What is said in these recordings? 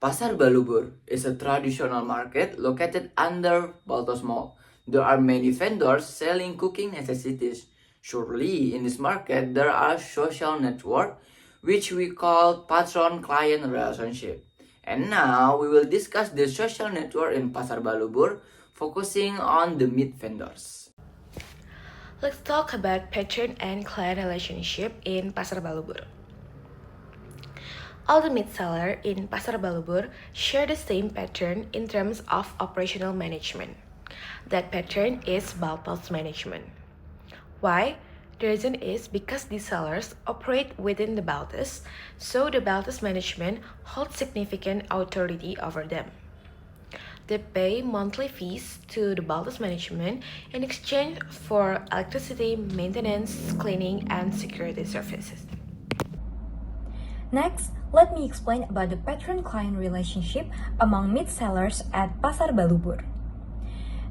Pasar Balubur is a traditional market located under Baltos Mall. There are many vendors selling cooking necessities. Surely, in this market, there are social network, which we call patron-client relationship. And now, we will discuss the social network in Pasar Balubur, focusing on the meat vendors. Let's talk about patron and client relationship in Pasar Balubur. All the meat sellers in Pasar Balubur share the same pattern in terms of operational management. That pattern is Baltos management. Why? The reason is because these sellers operate within the Baltos, so the Baltos management holds significant authority over them. They pay monthly fees to the Baltos management in exchange for electricity, maintenance, cleaning, and security services. Next, let me explain about the patron-client relationship among meat sellers at Pasar Balubur.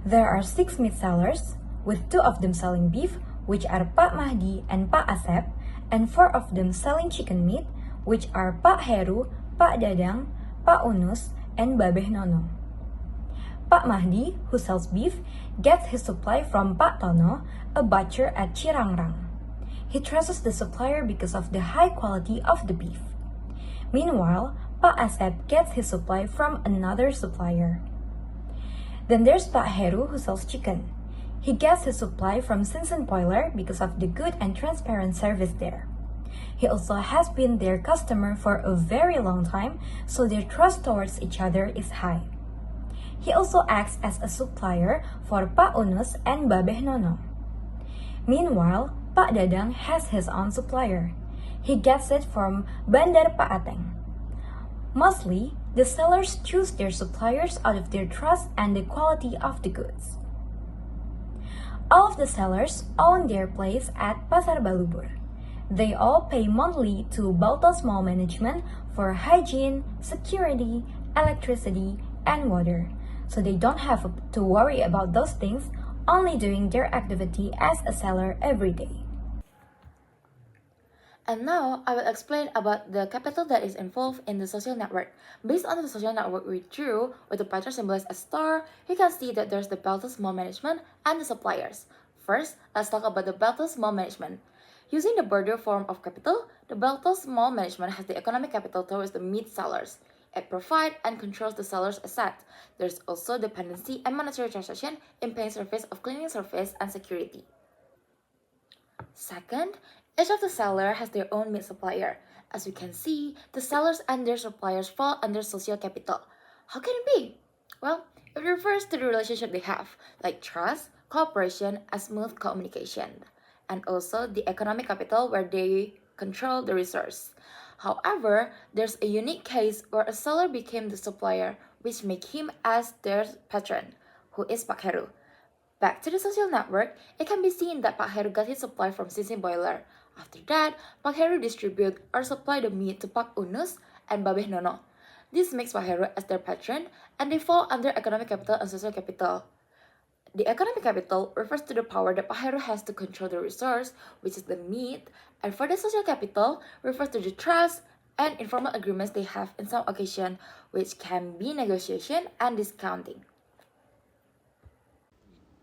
There are 6 meat sellers, with 2 of them selling beef, which are Pak Mahdi and Pak Asep, and 4 of them selling chicken meat, which are Pak Heru, Pak Dadang, Pak Unus, and Babeh Nono. Pak Mahdi, who sells beef, gets his supply from Pak Tono, a butcher at Cirangrang. He trusts the supplier because of the high quality of the beef. Meanwhile, Pak Asep gets his supply from another supplier. Then there's Pak Heru who sells chicken. He gets his supply from Sinsen Boiler because of the good and transparent service there. He also has been their customer for a very long time, so their trust towards each other is high. He also acts as a supplier for Pak Unus and Babeh Nono. Meanwhile, Pak Dadang has his own supplier. He gets it from Bandar Pak Ateng. Mostly, the sellers choose their suppliers out of their trust and the quality of the goods. All of the sellers own their place at Pasar Balubur. They all pay monthly to Baltos Mall Management for hygiene, security, electricity, and water, so they don't have to worry about those things, only doing their activity as a seller every day. And now, I will explain about the capital that is involved in the social network. Based on the social network we drew, with the pattern symbolized as star, you can see that there's the Baltos Mall Management and the suppliers. First, let's talk about the Baltos Mall Management. Using the border form of capital, the Baltos Mall Management has the economic capital towards the meat sellers. It provides and controls the seller's asset. There's also dependency and monetary transaction in paying service of cleaning service and security. Second, each of the seller has their own meat supplier. As you can see, the sellers and their suppliers fall under social capital. How can it be? Well, it refers to the relationship they have, like trust, cooperation, and smooth communication, and also the economic capital where they control the resource. However, there's a unique case where a seller became the supplier, which make him as their patron, who is Pak Heru. Back to the social network, it can be seen that Pak Heru got his supply from Sinsen Boiler. After that, Pak Heru distribute or supply the meat to Pak Unus and Babeh Nono. This makes Pak Heru as their patron, and they fall under economic capital and social capital. The economic capital refers to the power that Pak Heru has to control the resource, which is the meat, and for the social capital refers to the trust and informal agreements they have in some occasion, which can be negotiation and discounting.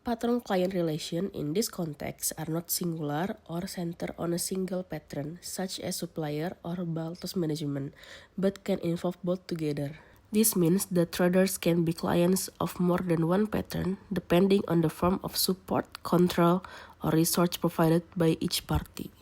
Patron-client relations in this context are not singular or centered on a single patron, such as supplier or Baltos management, but can involve both together. This means that traders can be clients of more than one patron, depending on the form of support, control, or resource provided by each party.